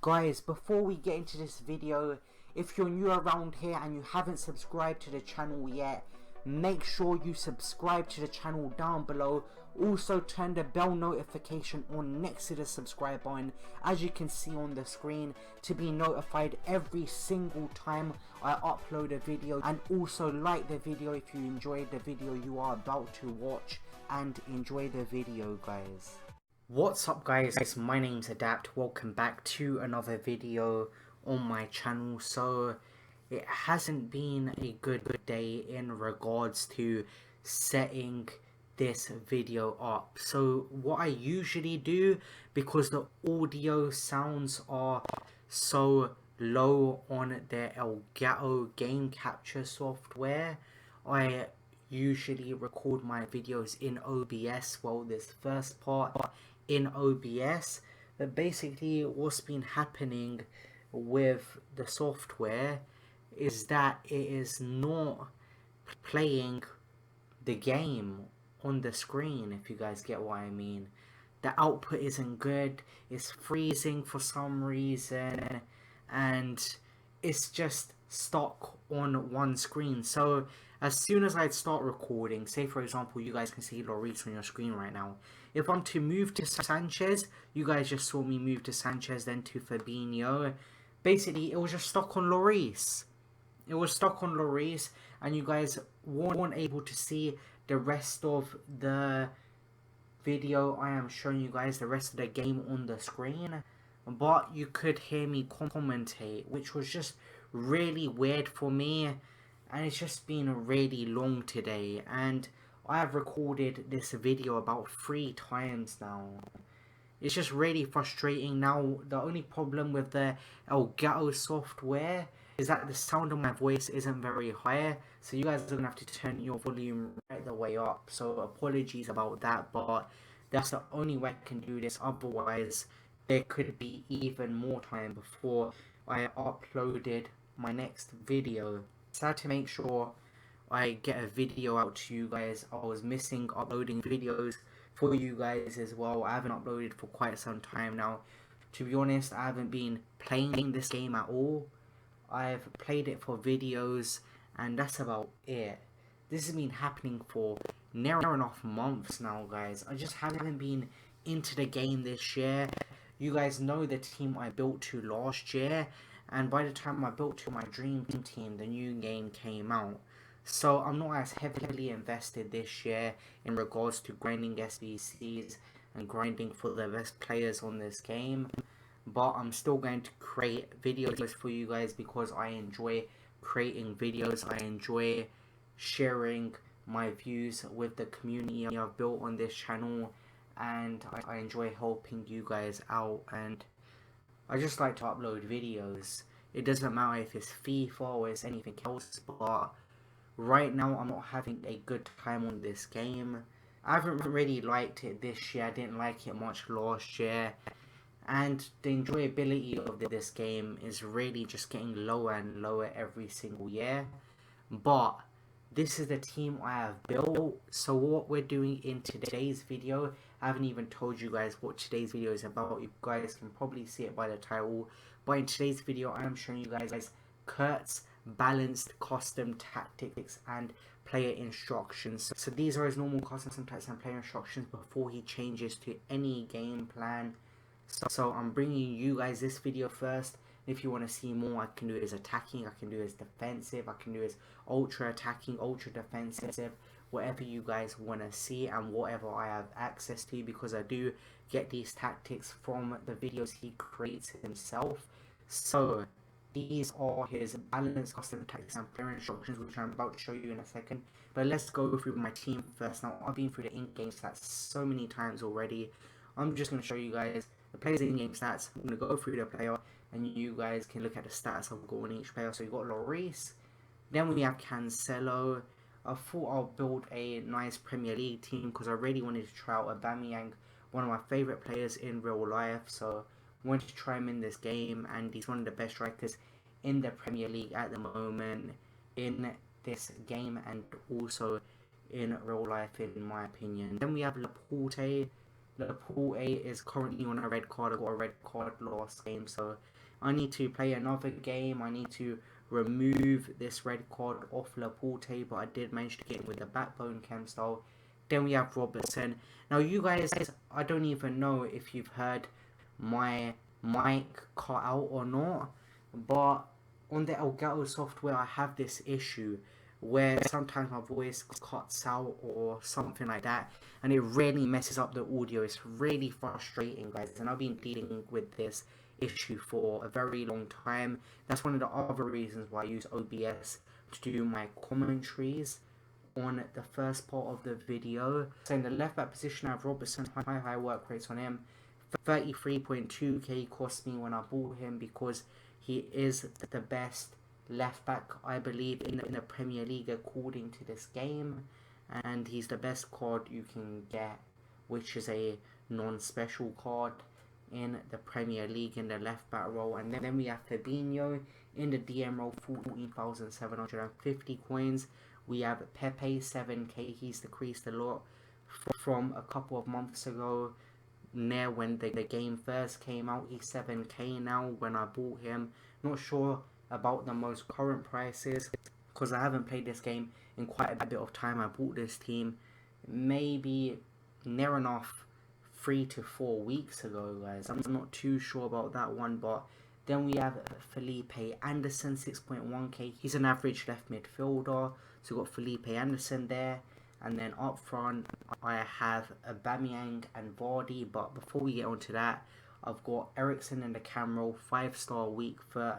Guys, before we get into this video, if you're new around here and you haven't subscribed to the channel yet, make sure you subscribe to the channel down below. Also turn the bell notification on next to the subscribe button, as you can see on the screen, to be notified every single time I upload a video. And also like the video if you enjoyed the video you are about to watch, and enjoy the video, guys. What's up guys, my name's Adapt. Welcome back to another video on my channel. So it hasn't been a good day in regards to setting this video up. So what I usually do, because the audio sounds are so low on the Elgato game capture software, I usually record my videos in OBS. Well, this first part in OBS, but basically what's been happening with the software is that it is not playing the game on the screen, if you guys get what I mean. The output isn't good, it's freezing for some reason, and it's just stuck on one screen. So as soon as I start recording, say for example you guys can see Lloris on your screen right now, if I'm to move to Sanchez, you guys just saw me move to Sanchez, then to Fabinho, basically it was just stuck on Lloris. It was stuck on Lloris, and you guys weren't able to see the rest of the video I am showing you guys, the rest of the game on the screen, but you could hear me commentate, which was just really weird for me. And it's just been really long today, and I have recorded this video about 3 times now. It's just really frustrating. Now the only problem with the Elgato software is that the sound of my voice isn't very high, so you guys are gonna have to turn your volume right the way up. So apologies about that, but that's the only way I can do this. Otherwise there could be even more time before I uploaded my next video. So I had to make sure I get a video out to you guys. I was missing uploading videos for you guys as well. I haven't uploaded for quite some time now. To be honest, I haven't been playing this game at all. I've played it for videos, and that's about it. This has been happening for near enough months now, guys. I just haven't been into the game this year. You guys know the team I built to last year, and by the time I built to my dream team, the new game came out. So I'm not as heavily invested this year in regards to grinding SBCs and grinding for the best players on this game. But I'm still going to create videos for you guys because I enjoy creating videos. I enjoy sharing my views with the community I've built on this channel, and I enjoy helping you guys out, and I just like to upload videos. It doesn't matter if it's FIFA or it's anything else, but right now I'm not having a good time on this game. I haven't really liked it this year. I didn't like it much last year, and the enjoyability of this game is really just getting lower and lower every single year. But this is the team I have built. So what we're doing in today's video, I haven't even told you guys what today's video is about. You guys can probably see it by the title. But in today's video, I am showing you guys KURT's balanced custom tactics and player instructions. So these are his normal custom tactics and player instructions before he changes to any game plan. So I'm bringing you guys this video first. If you want to see more, I can do it as attacking, I can do it as defensive, I can do it as ultra attacking, ultra defensive, whatever you guys want to see and whatever I have access to, because I do get these tactics from the videos he creates himself. So these are his balanced custom tactics and player instructions, which I'm about to show you in a second. But let's go through my team first. Now, I've been through the in-game stats so many times already. I'm just going to show you guys the players' in-game stats. I'm going to go through the player, and you guys can look at the stats I've got on each player. So you've got Lloris, then we have Cancelo. I thought I'll build a nice Premier League team because I really wanted to try out Aubameyang, one of my favourite players in real life. So I wanted to try him in this game, and he's one of the best strikers in the Premier League at the moment in this game, and also in real life in my opinion. Then we have Laporte, Laporte is currently on a red card. I got a red card last game, so I need to play another game. I need to remove this red card off Laporte, but I did manage to get him with the backbone chem style. Then we have Robertson. Now you guys, I don't even know if you've heard my mic cut out or not, but on the Elgato software I have this issue where sometimes my voice cuts out or something like that, and it really messes up the audio. It's really frustrating, guys, and I've been dealing with this issue for a very long time. That's one of the other reasons why I use OBS to do my commentaries on the first part of the video. So in the left back position I have Robertson, high work rates on him. 33.2k cost me when I bought him because he is the best left back, I believe, in the Premier League according to this game, and he's the best card you can get, which is a non-special card in the Premier League in the left back role. And then we have Fabinho in the DM role, 14,750 coins. We have Pepe, 7k. He's decreased a lot from a couple of months ago. Near when the game first came out, he's 7k now when I bought him. Not sure about the most current prices because I haven't played this game in quite a bit of time. I bought this team maybe near enough 3 to 4 weeks ago, guys. I'm not too sure about that one. But then we have Felipe Anderson, 6.1k. He's an average left midfielder, so we've got Felipe Anderson there. And then up front I have Aubameyang and Vardy. But before we get onto that, I've got Eriksen in the cam role, 5-star weak foot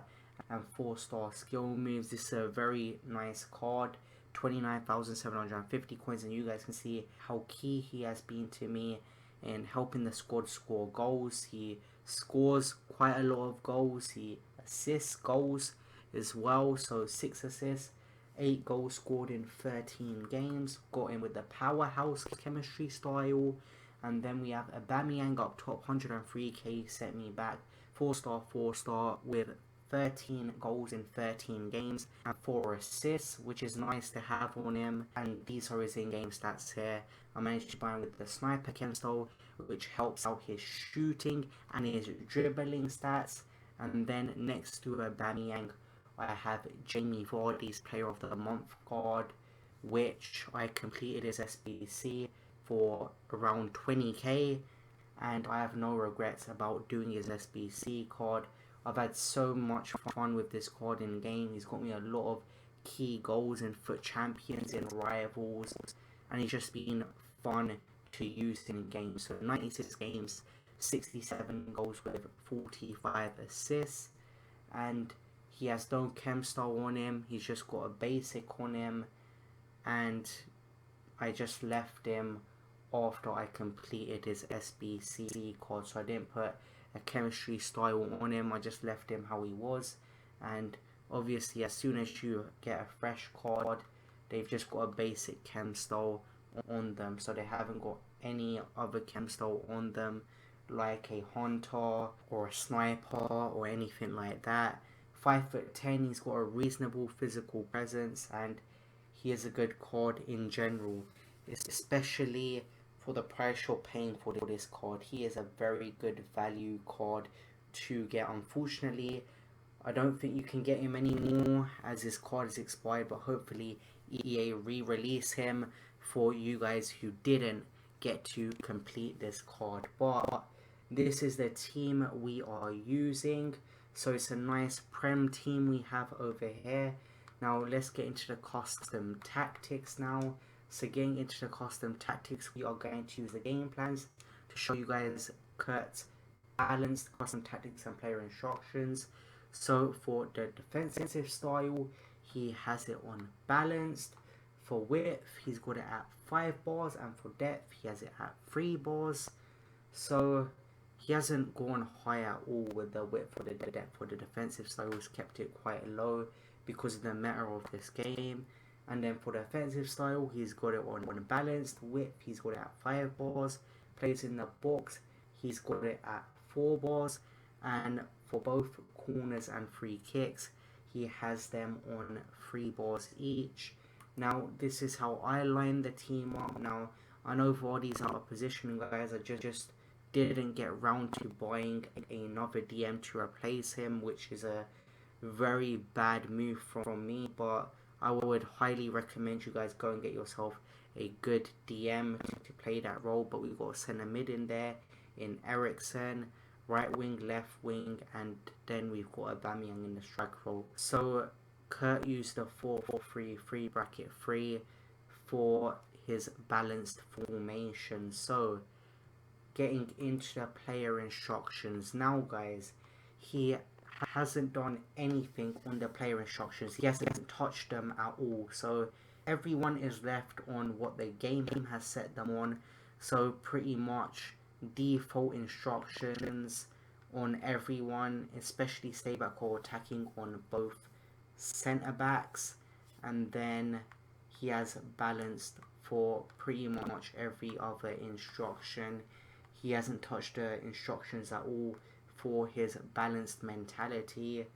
and 4-star skill moves. This is a very nice card, 29,750 coins, and you guys can see how key he has been to me in helping the squad score goals. He scores quite a lot of goals, he assists goals as well, so 6 assists, 8 goals scored in 13 games. Got him with the powerhouse chemistry style. And then we have Aubameyang up top, 103k, set me back, 4-star with 13 goals in 13 games and 4 assists, which is nice to have on him. And these are his in-game stats here. I managed to buy him with the sniper chem style, which helps out his shooting and his dribbling stats. And then next to Aubameyang, I have Jamie Vardy's Player of the Month card, which I completed his SBC for around 20k, and I have no regrets about doing his SBC card. I've had so much fun with this card in game. He's got me a lot of key goals in FUT Champions, in Rivals, and he's just been fun to use in game. So 96 games, 67 goals with 45 assists, and he has no chem style on him. He's just got a basic on him, and I just left him after I completed his SBC card, so I didn't put a chemistry style on him. I just left him how he was. And obviously as soon as you get a fresh card, they've just got a basic chem style on them, so they haven't got any other chem style on them like a hunter or a sniper or anything like that. 5'10", he's got a reasonable physical presence, and he is a good card in general, especially for the price you're paying for this card. He is a very good value card to get. Unfortunately, I don't think you can get him anymore as his card is expired, but hopefully EA re-release him for you guys who didn't get to complete this card. But this is the team we are using, so it's a nice Prem team we have over here. Now let's get into the custom tactics now. So getting into the custom tactics, we are going to use the game plans to show you guys KURT's balanced custom tactics and player instructions. So for the defensive style, he has it on balanced. For width, he's got it at 5 bars, and for depth, he has it at 3 bars. So he hasn't gone high at all with the width or the depth. For the defensive style, he's kept it quite low because of the meta of this game. And then for the offensive style, he's got it on balanced. Width, he's got it at 5 bars. Plays in the box, he's got it at 4 bars. And for both corners and free kicks, he has them on 3 bars each. Now this is how I line the team up. Now I know Vardy's out of position, guys. I just didn't get round to buying another DM to replace him, which is a very bad move from me, but I would highly recommend you guys go and get yourself a good DM to play that role. But we've got a centre mid in there in Eriksen, right wing, left wing, and then we've got Aubameyang in the strike role. So KURT used the 4-4-3 bracket 3 for his balanced formation. So getting into the player instructions now, guys, he hasn't done anything on the player instructions. He hasn't touched them at all. So everyone is left on what the game has set them on. So pretty much default instructions on everyone, especially stay back or attacking on both centre backs, and then he has balanced for pretty much every other instruction. He hasn't touched the instructions at all for his balanced mentality.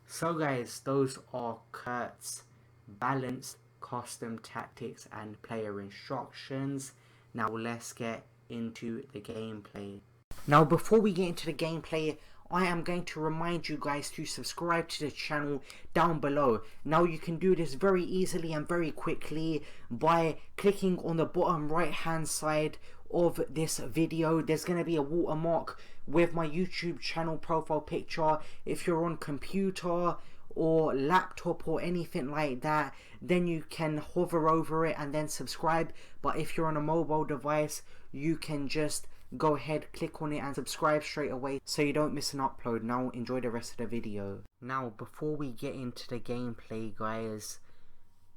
So guys, those are KURT's balanced custom tactics and player instructions. Now let's get into the gameplay. Now before we get into the gameplay, I am going to remind you guys to subscribe to the channel down below. Now you can do this very easily and very quickly by clicking on the bottom right hand side of this video. There's going to be a watermark with my YouTube channel profile picture. If you're on computer or laptop or anything like that, then you can hover over it and then subscribe. But if you're on a mobile device, you can just go ahead, click on it and subscribe straight away so you don't miss an upload. Now enjoy the rest of the video. Now before we get into the gameplay, guys,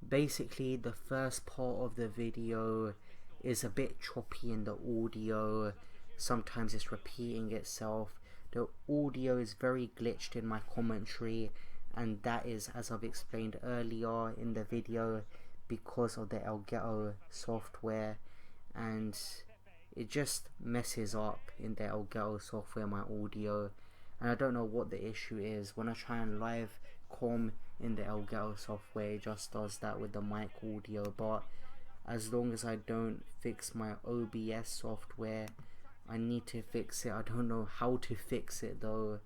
basically the first part of the video is a bit choppy in the audio. Sometimes it's repeating itself. The audio is very glitched in my commentary, and that is, as I've explained earlier in the video, because of the Elgato software, and it just messes up in the Elgato software my audio, and I don't know what the issue is. When I try and live com in the Elgato software, it just does that with the mic audio. But as long as I don't fix my OBS software, I need to fix it. I don't know how to fix it though.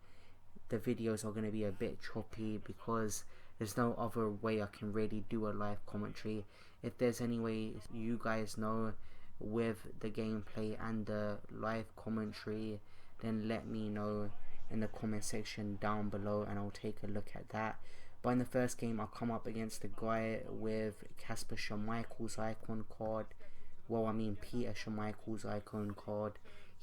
The videos are going to be a bit choppy because there's no other way I can really do a live commentary. If there's any way you guys know with the gameplay and the live commentary, then let me know in the comment section down below and I'll take a look at that. But in the first game, I'll come up against a guy with Kasper Schmeichel's icon card. Well, I mean Peter Schmeichel's icon card.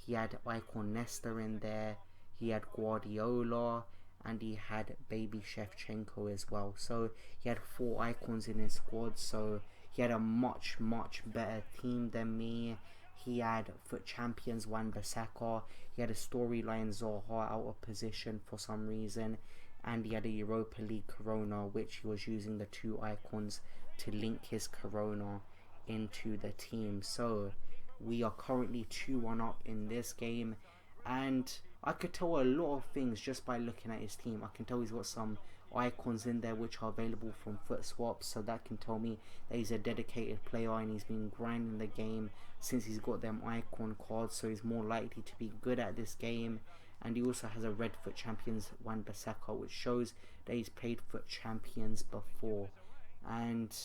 He had icon Nesta in there, he had Guardiola, and he had Baby Shevchenko as well. So he had 4 icons in his squad, so he had a much better team than me. He had FUT Champions Wan-Bissaka, he had a storyline Zaha out of position for some reason, and he had a Europa League Corona, which he was using the 2 icons to link his Corona into the team. So we are currently 2-1 up in this game, and I could tell a lot of things just by looking at his team. I can tell he's got some icons in there which are available from FUT Swaps, so that can tell me that he's a dedicated player and he's been grinding the game since he's got them icon cards, so he's more likely to be good at this game. And he also has a red FUT Champions Wan-Bissaka, which shows that he's played FUT Champions before. And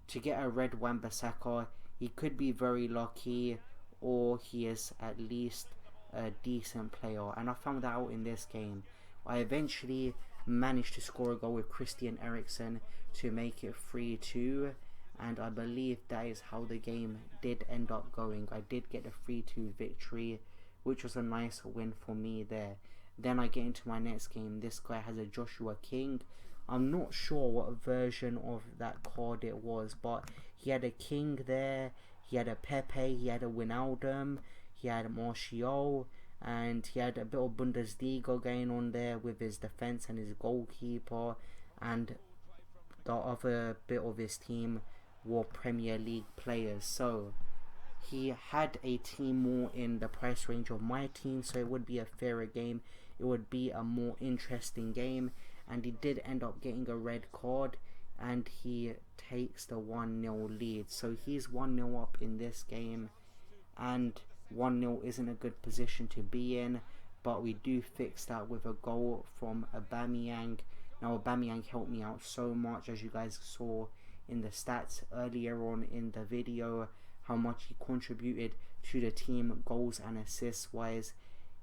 to get a red Wan-Bissaka, he could be very lucky, or he is at least a decent player, and I found that out in this game. I eventually managed to score a goal with Christian Eriksen to make it 3-2, and I believe that is how the game did end up going. I did get a 3-2 victory, which was a nice win for me there. Then I get into my next game. This guy has a Joshua King. I'm not sure what version of that card it was, but he had a King there, he had a Pepe, he had a Wijnaldum, he had Martial, and he had a bit of Bundesliga going on there with his defense and his goalkeeper, and the other bit of his team were Premier League players. So he had a team more in the price range of my team, so it would be a fairer game, it would be a more interesting game. And he did end up getting a red card and he takes the 1-0 lead. So he's 1-0 up in this game, and 1-0 isn't a good position to be in, but we do fix that with a goal from Aubameyang. Now Aubameyang helped me out so much, as you guys saw in the stats earlier on in the video, how much he contributed to the team goals and assists wise.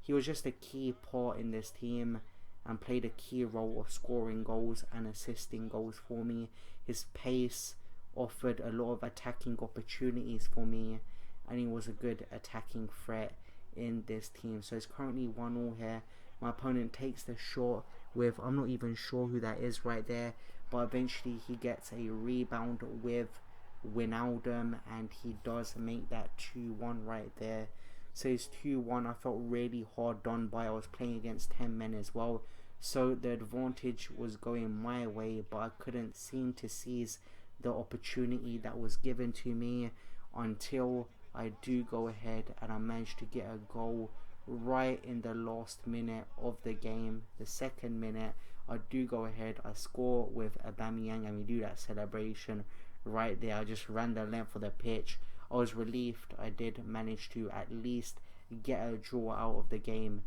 He was just a key part in this team and played a key role of scoring goals and assisting goals for me. His pace offered a lot of attacking opportunities for me, and he was a good attacking threat in this team. So it's currently 1-1 here. My opponent takes the shot with, I'm not even sure who that is right there, but eventually he gets a rebound with Wijnaldum, and he does make that 2-1 right there. So it's 2-1. I felt really hard done by. I was playing against 10 men as well, so the advantage was going my way, but I couldn't seem to seize the opportunity that was given to me until I do go ahead and I managed to get a goal right in the last minute of the game. The second minute, I do go ahead, I score with Aubameyang, and we do that celebration right there. I just ran the length of the pitch. I was relieved I did manage to at least get a draw out of the game.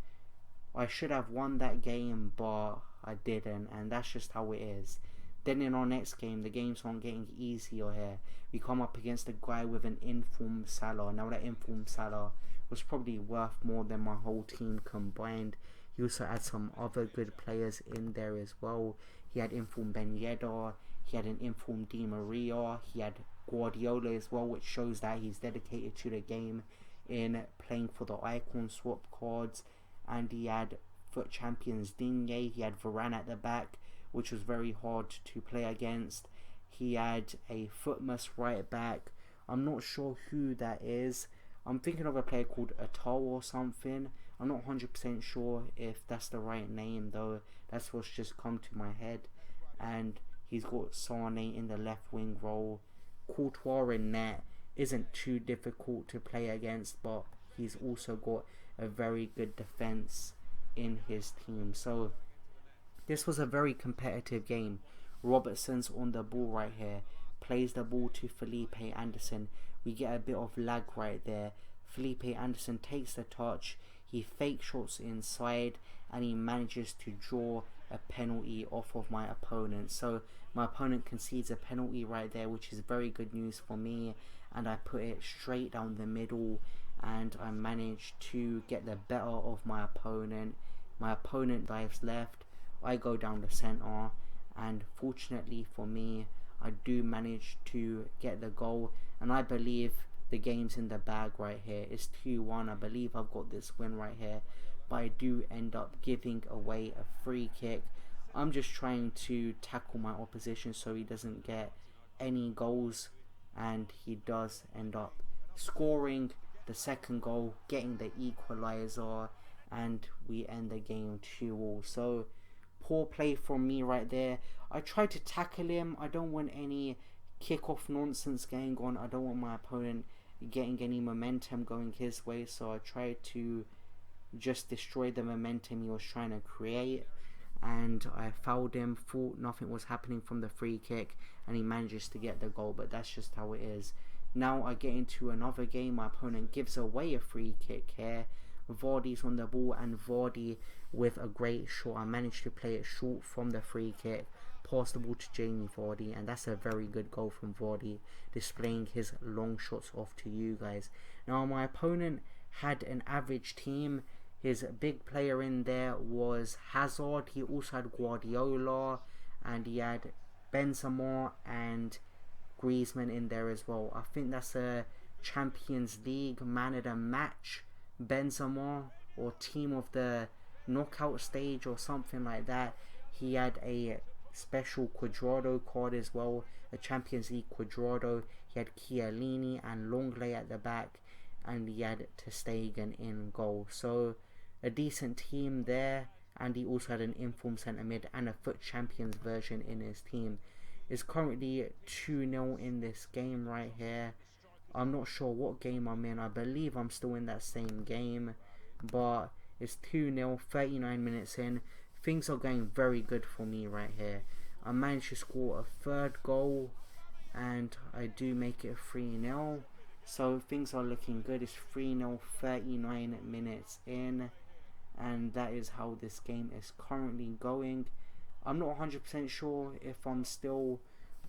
I should have won that game, but I didn't, and that's just how it is. Then in our next game, the games aren't getting easier here. We come up against a guy with an informed Salah. Now that informed Salah was probably worth more than my whole team combined. He also had some other good players in there as well. He had informed Ben Yedder, he had an informed Di Maria, he had Guardiola as well, which shows that he's dedicated to the game in playing for the icon swap cards. And he had FUT champions Digne, he had Varane at the back, which was very hard to play against. He had a Footmas right back. I'm not sure who that is. I'm thinking of a player called Atal or something. I'm not 100% sure if that's the right name though. That's what's just come to my head. And he's got Sane in the left wing role. Courtois in net isn't too difficult to play against, but he's also got a very good defense in his team. So this was a very competitive game. Robertson's on the ball right here, plays the ball to Felipe Anderson. We get a bit of lag right there. Felipe Anderson takes the touch, he fake shots inside, and he manages to draw a penalty off of my opponent. So my opponent concedes a penalty right there, which is very good news for me, and I put it straight down the middle, and I managed to get the better of my opponent. My opponent dives left, I go down the center, and fortunately for me, I do manage to get the goal, and I believe the game's in the bag right here. It's 2-1. I believe I've got this win right here, but I do end up giving away a free kick. I'm just trying to tackle my opposition so he doesn't get any goals, and he does end up scoring the second goal, getting the equalizer, and we end the game 2-2. So poor play from me right there. I tried to tackle him. I don't want any kick-off nonsense going on. I don't want my opponent getting any momentum going his way, so I tried to just destroy the momentum he was trying to create, and I fouled him, thought nothing was happening from the free kick, and he manages to get the goal. But that's just how it is. Now I get into another game. My opponent gives away a free kick here. Vardy's on the ball, and Vardy with a great shot. I managed to play it short from the free kick, pass the ball to Jamie Vardy, and that's a very good goal from Vardy, displaying his long shots off to you guys. Now my opponent had an average team. His big player in there was Hazard. He also had Guardiola, and he had Benzema and Griezmann in there as well. I think that's a Champions League man of the match Benzema, or team of the knockout stage or something like that. He had a special Quadrado card as well, a Champions League Quadrado. He had Chiellini and Longley at the back, and he had Ter Stegen in goal. So a decent team there, and he also had an informed centre mid and a FUT Champions version in his team. It's currently 2-0 in this game right here. I'm not sure what game I'm in. I believe I'm still in that same game, but it's 2-0, 39 minutes in. Things are going very good for me right here. I managed to score a third goal, and I do make it 3-0. So things are looking good. It's 3-0, 39 minutes in, and that is how this game is currently going. I'm not 100% sure if I'm still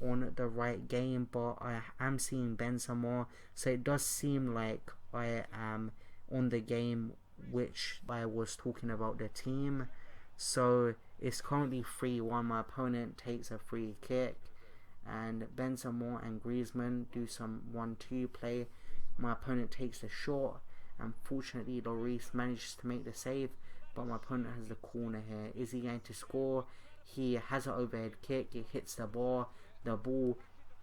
on the right game, but I am seeing Benzema, so it does seem like I am on the game which I was talking about the team. So it's currently 3-1. My opponent takes a free kick, and Benzema and Griezmann do some 1-2 play. My opponent takes the shot, and fortunately Lloris manages to make the save, but my opponent has the corner here. Is he going to score? He has an overhead kick, it hits the ball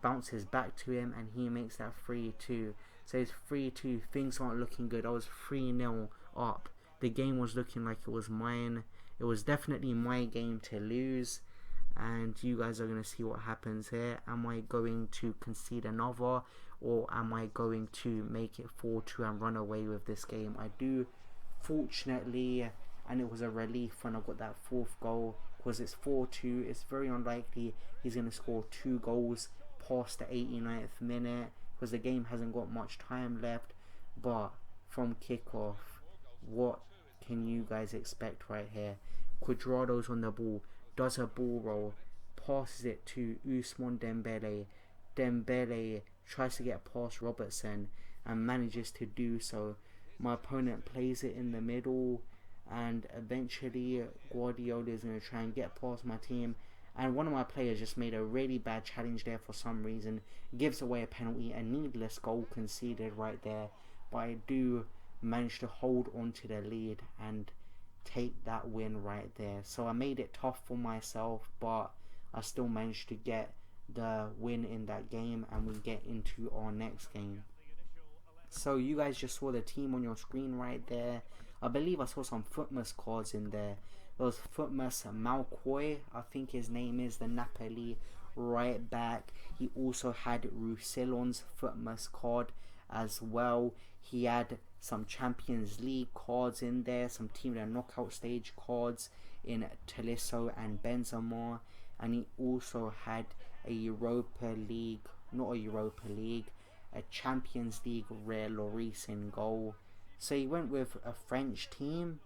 bounces back to him, and he makes that 3-2. So it's 3-2, things aren't looking good. I was 3-0 up. The game was looking like it was mine. It was definitely my game to lose, and you guys are going to see what happens here. Am I going to concede another, or am I going to make it 4-2 and run away with this game? I do, fortunately, and it was a relief when I got that fourth goal, because it's 4-2. It's very unlikely he's going to score 2 goals past the 89th minute, because the game hasn't got much time left. But from kickoff, what can you guys expect right here? Cuadrado's on the ball, does a ball roll, passes it to Ousmane Dembele. Dembele tries to get past Robertson and manages to do so. My opponent plays it in the middle, and eventually Guardiola is going to try and get past my team, and one of my players just made a really bad challenge there for some reason, gives away a penalty, a needless goal conceded right there. But I do manage to hold on to the lead and take that win right there. So I made it tough for myself, but I still managed to get the win in that game, and we get into our next game. So you guys just saw the team on your screen right there. I believe I saw some Footmas cards in there. There was Footmas Malcoy, I think his name is, the Napoli right back. He also had Roussillon's Footmas card as well. He had some Champions League cards in there, some team of the knockout stage cards in Tolisso and Benzema, and he also had a a Champions League rare Lloris in goal. So he went with a French team.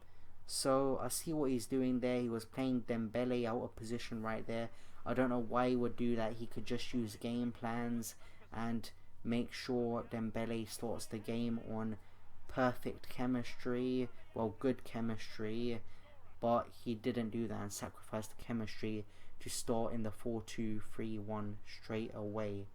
So I see what he's doing there. He was playing Dembele out of position right there. I don't know why he would do that. He could just use game plans and make sure Dembele starts the game on perfect chemistry, well, good chemistry, but he didn't do that and sacrificed the chemistry to start in the 4-2-3-1 straight away.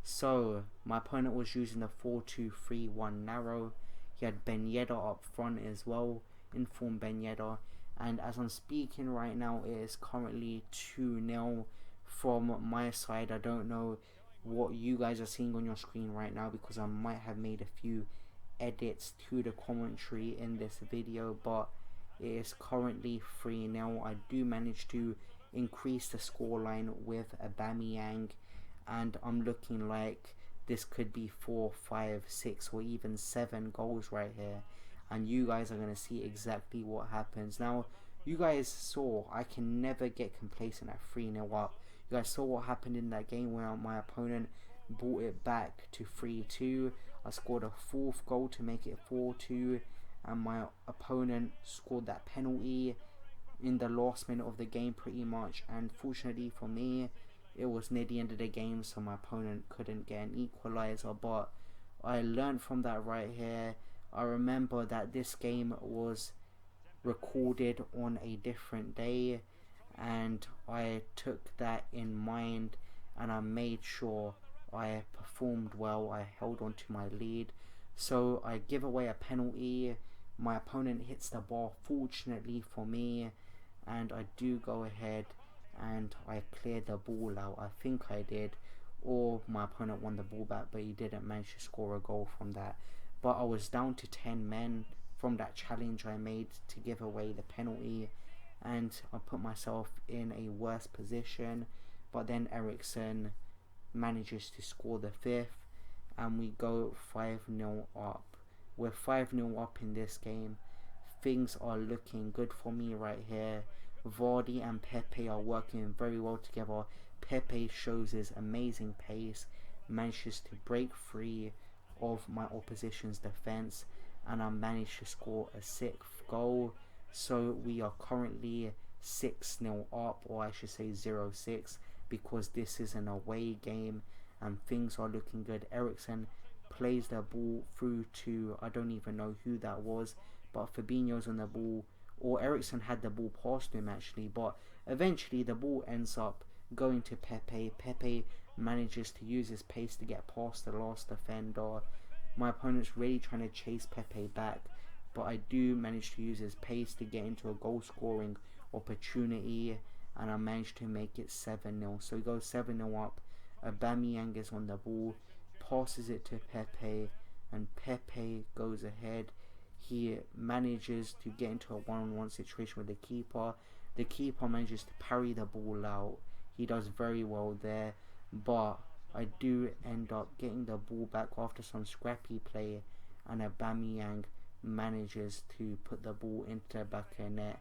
So my opponent was using the 4-2-3-1 narrow. He had Ben Yedder up front as well, informed Ben Yedder, and as I'm speaking right now, it is currently 2-0 from my side. I don't know what you guys are seeing on your screen right now, because I might have made a few edits to the commentary in this video, but it is currently 3-0. I do manage to increase the scoreline with Aubameyang, and I'm looking like this could be 4, 5, 6 or even 7 goals right here, and you guys are going to see exactly what happens. Now, you guys saw I can never get complacent at 3-0 up. You guys saw what happened in that game where my opponent brought it back to 3-2. I scored a 4th goal to make it 4-2, and my opponent scored that penalty in the last minute of the game pretty much, and fortunately for me, it was near the end of the game, so my opponent couldn't get an equalizer. But I learned from that right here. I remember that this game was recorded on a different day, and I took that in mind, and I made sure I performed well. I held on to my lead. So I give away a penalty. My opponent hits the ball, fortunately for me, and I do go ahead and I cleared the ball out. I think I did, or my opponent won the ball back, but he didn't manage to score a goal from that. But I was down to 10 men from that challenge I made to give away the penalty, and I put myself in a worse position. But then Eriksson manages to score the 5th, and we go 5-0 up. We're 5-0 up in this game. Things are looking good for me right here. Vardy and Pepe are working very well together. Pepe shows his amazing pace, manages to break free of my opposition's defense, and I managed to score a 6th goal. So we are currently 6-0 up, or I should say 0-6, because this is an away game and things are looking good. Eriksen plays the ball through to, I don't even know who that was, but Fabinho's on the ball, or Eriksen had the ball past him actually, but eventually the ball ends up going to Pepe. Pepe manages to use his pace to get past the last defender. My opponent's really trying to chase Pepe back, but I do manage to use his pace to get into a goal scoring opportunity, and I managed to make it 7-0. So he goes 7-0 up. Aubameyang is on the ball, passes it to Pepe, and Pepe goes ahead. He manages to get into a one-on-one situation with the keeper. The keeper manages to parry the ball out. He does very well there, but I do end up getting the ball back after some scrappy play, and Aubameyang manages to put the ball into the back of the net,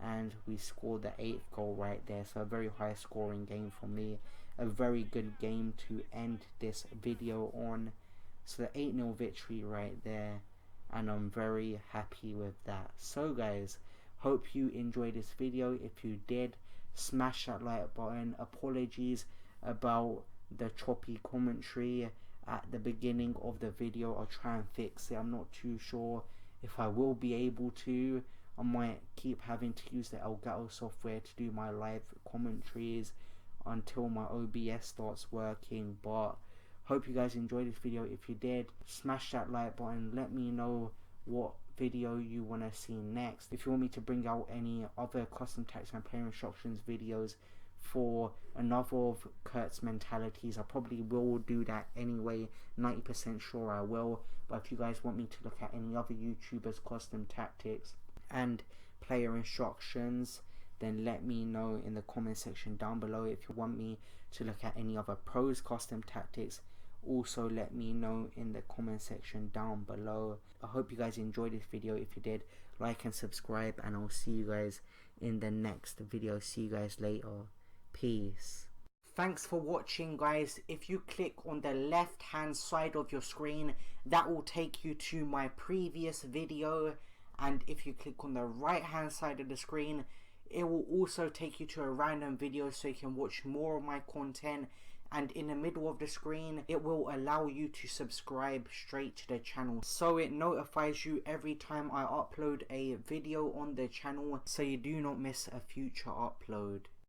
and we scored the 8th goal right there. So a very high scoring game for me, a very good game to end this video on. So the 8-0 victory right there, and I'm very happy with that. So guys, hope you enjoyed this video. If you did, smash that like button. Apologies about the choppy commentary at the beginning of the video. I'll try and fix it. I'm not too sure if I will be able to. I might keep having to use the Elgato software to do my live commentaries until my OBS starts working, but hope you guys enjoyed this video. If you did, smash that like button. Let me know what video you want to see next. If you want me to bring out any other custom tactics and player instructions videos for another of KURT's mentalities, I probably will do that anyway. 90% sure I will. But if you guys want me to look at any other YouTubers custom tactics and player instructions, then let me know in the comment section down below. If you want me to look at any other pros custom tactics, also let me know in the comment section down below. I hope you guys enjoyed this video. If you did, like and subscribe, and I'll see you guys in the next video. See you guys later. Peace. Thanks for watching guys. If you click on the left hand side of your screen, that will take you to my previous video, and if you click on the right hand side of the screen, it will also take you to a random video so you can watch more of my content. And in the middle of the screen, it will allow you to subscribe straight to the channel, so it notifies you every time I upload a video on the channel, so you do not miss a future upload.